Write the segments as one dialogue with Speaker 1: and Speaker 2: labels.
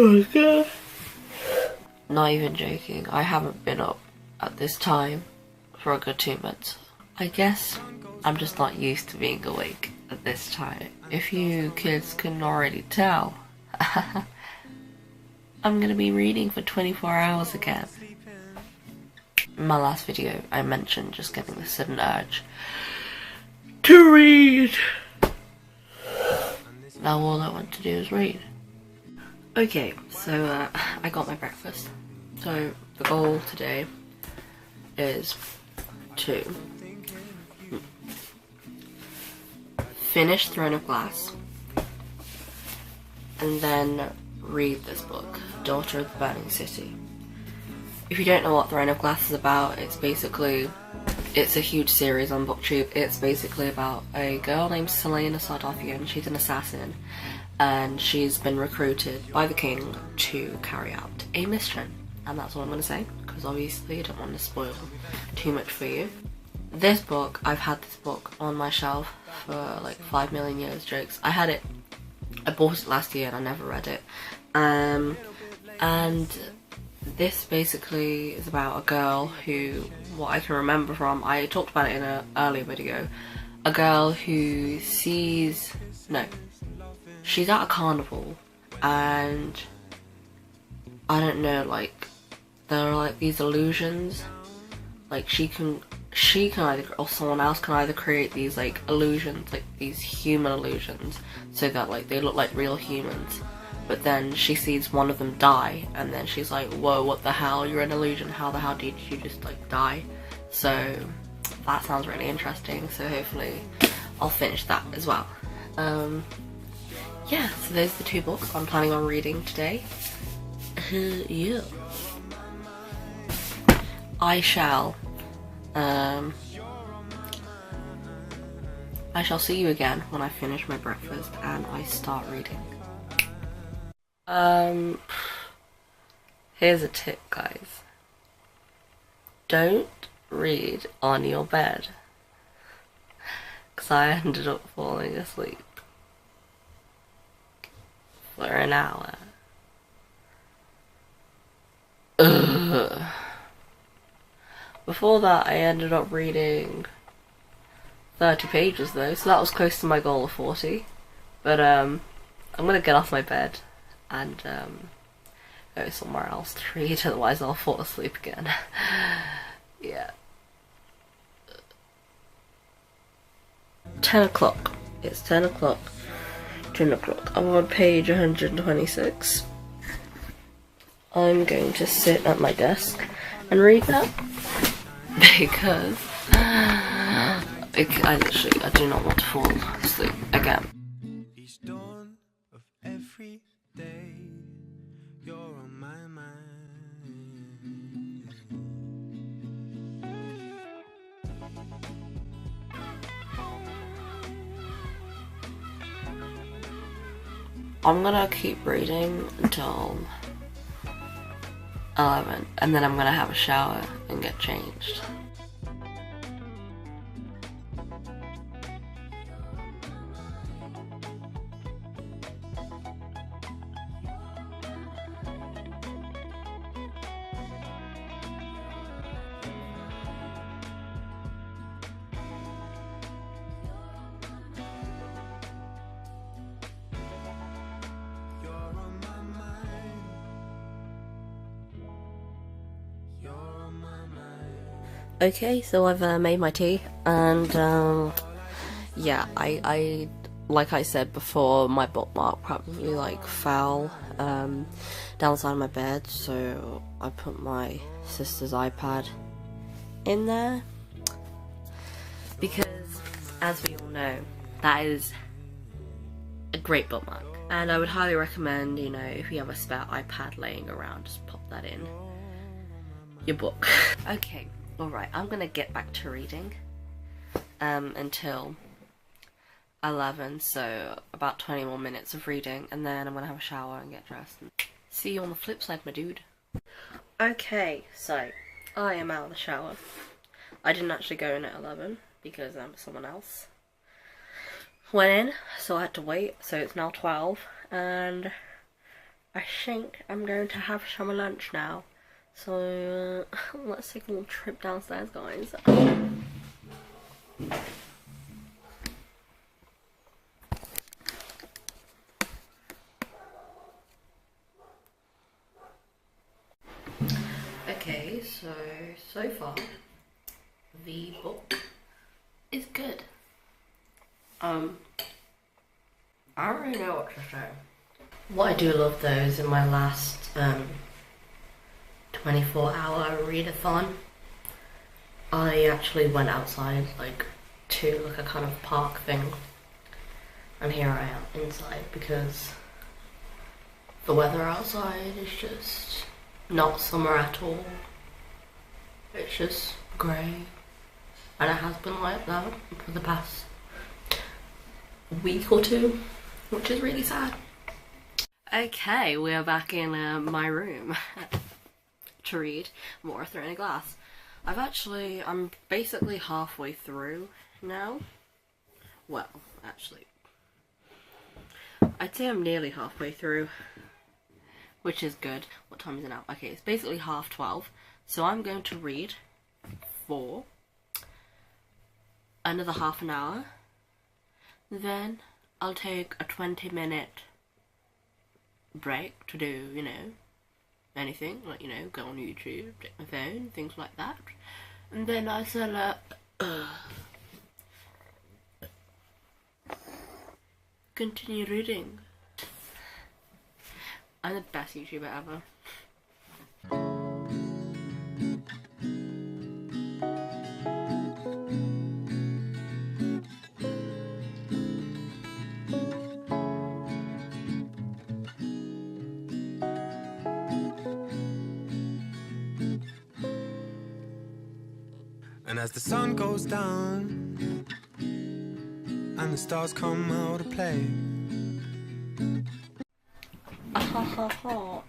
Speaker 1: Oh god. Not even joking, I haven't been up at this time for a good 2 months. I guess I'm just not used to being awake at this time. If you kids can already tell, I'm gonna be reading for 24 hours again. In my last video, I mentioned just getting the sudden urge to read. Now all I want to do is read. Okay, so I got my breakfast. So the goal today is to finish Throne of Glass and then read this book, Daughter of the Burning City. If you don't know what Throne of Glass is about, it's a huge series on BookTube. It's basically about a girl named Selena Sardothien. She's an assassin, and she's been recruited by the king to carry out a mission. And that's all I'm going to say, because obviously I don't want to spoil too much for you. This book, I've had this book on my shelf for like 5 million years, jokes. I bought it last year and I never read it. And this basically is about a girl who, what I can remember from, I talked about it in an earlier video, a girl who she's at a carnival, and I don't know, like, there are like these illusions, like she can either, or someone else can either create these like illusions, like these human illusions, so that like they look like real humans. But then she sees one of them die, and then she's like, whoa, what the hell, you're an illusion, how the hell did you just like die? So that sounds really interesting, so hopefully I'll finish that as well. Yeah, so those are the 2 books I'm planning on reading today. Yeah. I shall see you again when I finish my breakfast and I start reading. Here's a tip, guys. Don't read on your bed, because I ended up falling asleep for an hour. Ugh. Before that, I ended up reading 30 pages though, so that was close to my goal of 40. But I'm gonna get off my bed and go somewhere else to read, otherwise I'll fall asleep again. Yeah. 10 o'clock. It's 10 o'clock. 10 o'clock. I'm on page 126. I'm going to sit at my desk and read that, because I do not want to fall asleep again. Each dawn of every day, you're on my mind. I'm gonna keep reading until 11, and then I'm gonna have a shower and get changed. Okay, so I've made my tea, and yeah, I like I said before, my bookmark probably like fell down the side of my bed, so I put my sister's iPad in there, because as we all know, that is a great bookmark, and I would highly recommend, you know, if you have a spare iPad laying around, just pop that in your book. Okay. Alright, I'm gonna get back to reading until 11, so about 20 more minutes of reading, and then I'm gonna have a shower and get dressed. See you on the flip side, my dude. Okay, so I am out of the shower. I didn't actually go in at 11 because someone else went in, so I had to wait, so it's now 12, and I think I'm going to have some lunch now. So let's take a little trip downstairs, guys. Okay, so far the book is good. I don't really know what to say. What I do love though is in my last 24-hour readathon, I actually went outside to a kind of park thing, and here I am inside because the weather outside is just not summer at all. It's just grey, and it has been like that for the past week or two, which is really sad. Okay, we are back in my room to read more Thrown in Glass. I'm basically halfway through now. Well, actually, I'd say I'm nearly halfway through, which is good. What time is it now? Okay, it's basically 12:30, so I'm going to read for another half an hour. Then I'll take a 20-minute break to do, anything, go on YouTube, check my phone, things like that. And then I shall continue reading. I'm the best YouTuber ever.
Speaker 2: And as the sun goes down and the stars come out to play,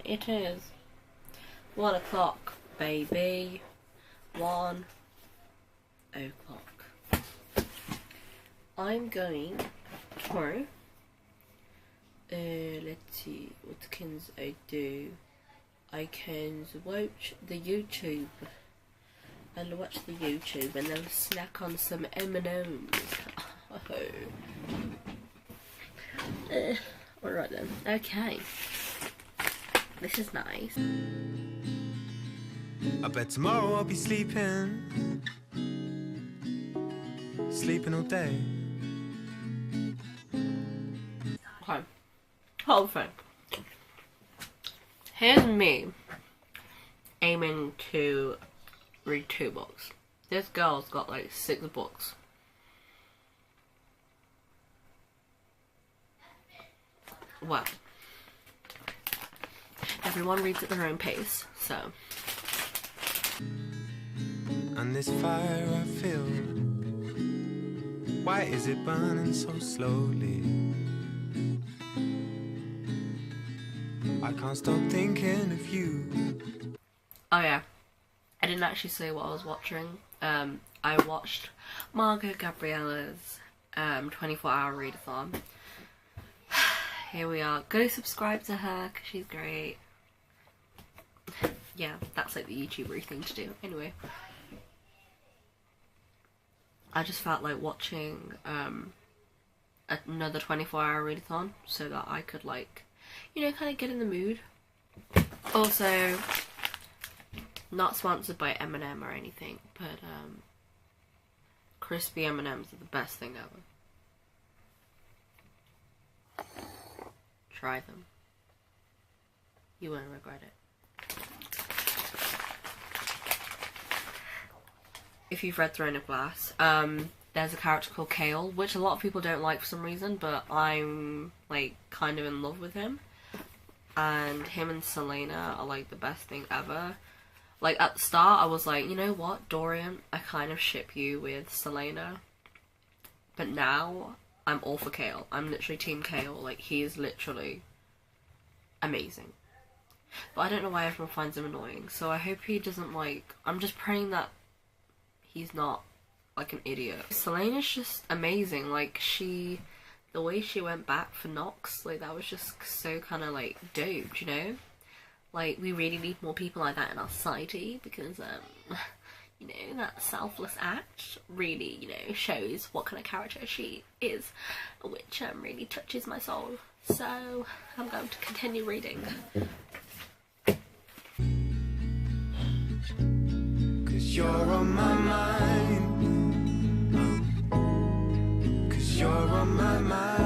Speaker 1: it is 1 o'clock, baby. 1 o'clock. I'm going tomorrow. Let's see, what can I do? I can watch the YouTube. I'll watch the YouTube and then snack on some M&Ms. Alright then. Okay. This is nice.
Speaker 2: I bet tomorrow I'll be sleeping all day.
Speaker 1: Okay. Whole thing. Here's me aiming to read 2 books. This girl's got 6 books. Well, everyone reads at their own pace, so.
Speaker 2: And this fire I feel, why is it burning so slowly? I can't stop thinking of you.
Speaker 1: Oh yeah, I didn't actually say what I was watching. I watched Margot Gabriella's 24-hour readathon. Here we are. Go subscribe to her because she's great. Yeah, that's the YouTuber thing to do. Anyway, I just felt like watching another 24-hour readathon so that I could kind of get in the mood. Also, not sponsored by M&M or anything, but crispy M&Ms are the best thing ever. Try them. You won't regret it. If you've read Throne of Glass, there's a character called Kale, which a lot of people don't like for some reason, but I'm kind of in love with him. And him and Selena are the best thing ever. At the start I was like, you know what, Dorian, I kind of ship you with Selena. But now I'm all for Kale. I'm literally team Kale. He is literally amazing. But I don't know why everyone finds him annoying. So I hope he doesn't I'm just praying that he's not an idiot. Selena's just amazing. She the way she went back for Knox, like that was just so kind of like dope, you know? Like we really need more people like that in our society because you know, that selfless act really, you know, shows what kind of character she is, which really touches my soul. So I'm going to continue reading.
Speaker 2: Cause you're on my mind. Cause you're on my mind.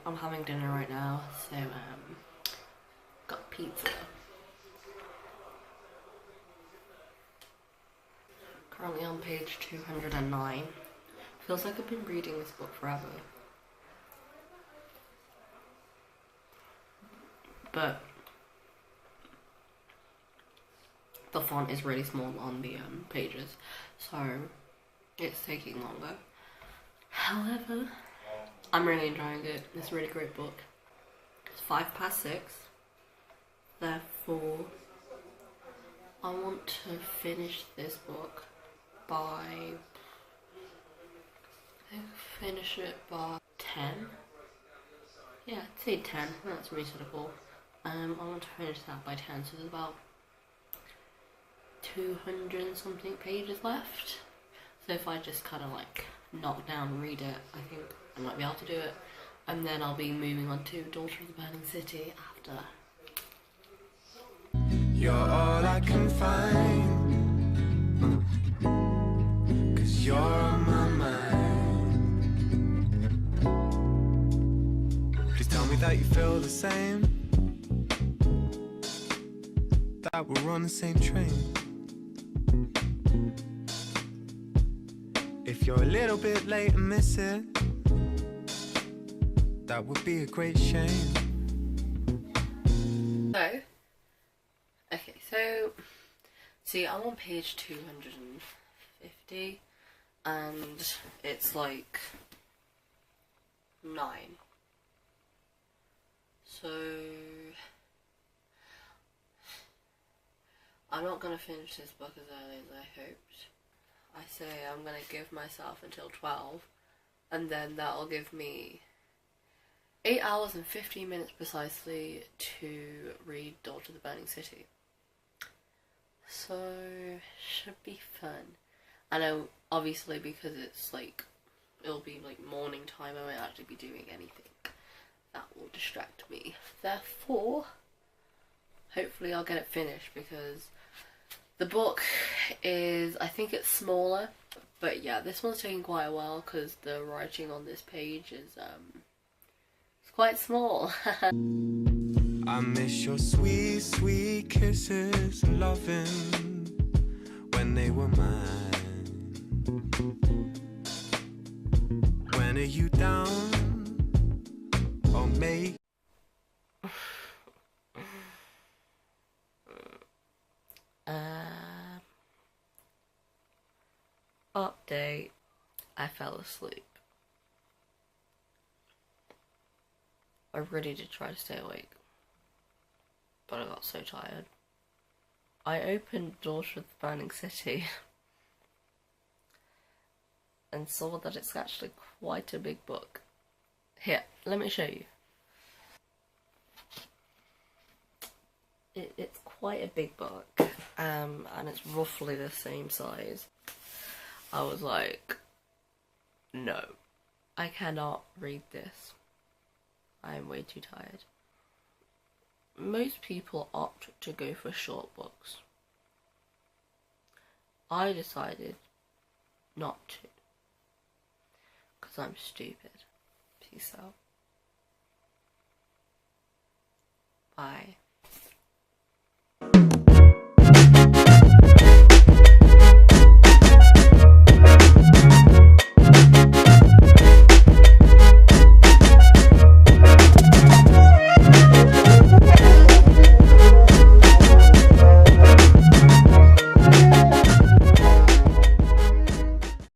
Speaker 1: I'm having dinner right now, so got pizza. Currently on page 209. Feels like I've been reading this book forever. But the font is really small on the pages, so it's taking longer. However, I'm really enjoying it. It's a really great book. It's 6:05, therefore I want to finish this book by, finish it by 10. Yeah, I'd say 10, that's reasonable. I want to finish that by 10, so there's about 200 and something pages left. So if I just kind of like knock down and read it, I think I might be able to do it. And then I'll be moving on to Daughter of the Burning City after.
Speaker 2: You're all I can find. Cause you're on my mind. Please tell me that you feel the same, that we're on the same train. If you're a little bit late and miss it, that would be a great shame.
Speaker 1: So, okay, so, see, I'm on page 250, and it's like 9. So, I'm not going to finish this book as early as I hoped. I say I'm going to give myself until 12, and then that'll give me 8 hours and 15 minutes precisely to read Daughter of the Burning City. So, should be fun. I know, obviously, because it's like, it'll be like morning time, I won't actually be doing anything that will distract me. Therefore, hopefully I'll get it finished, because the book is, I think it's smaller, but yeah, this one's taking quite a while because the writing on this page is it's quite small.
Speaker 2: I miss your sweet, sweet kisses and loving when they were mine. When are you down? Oh, mate.
Speaker 1: Update. I fell asleep. I really did try to stay awake, but I got so tired. I opened Daughter of the Burning City and saw that it's actually quite a big book. Here, let me show you. It's quite a big book, and it's roughly the same size. I was like, no, I cannot read this. I am way too tired. Most people opt to go for short books. I decided not to, because I'm stupid. Peace out. Bye.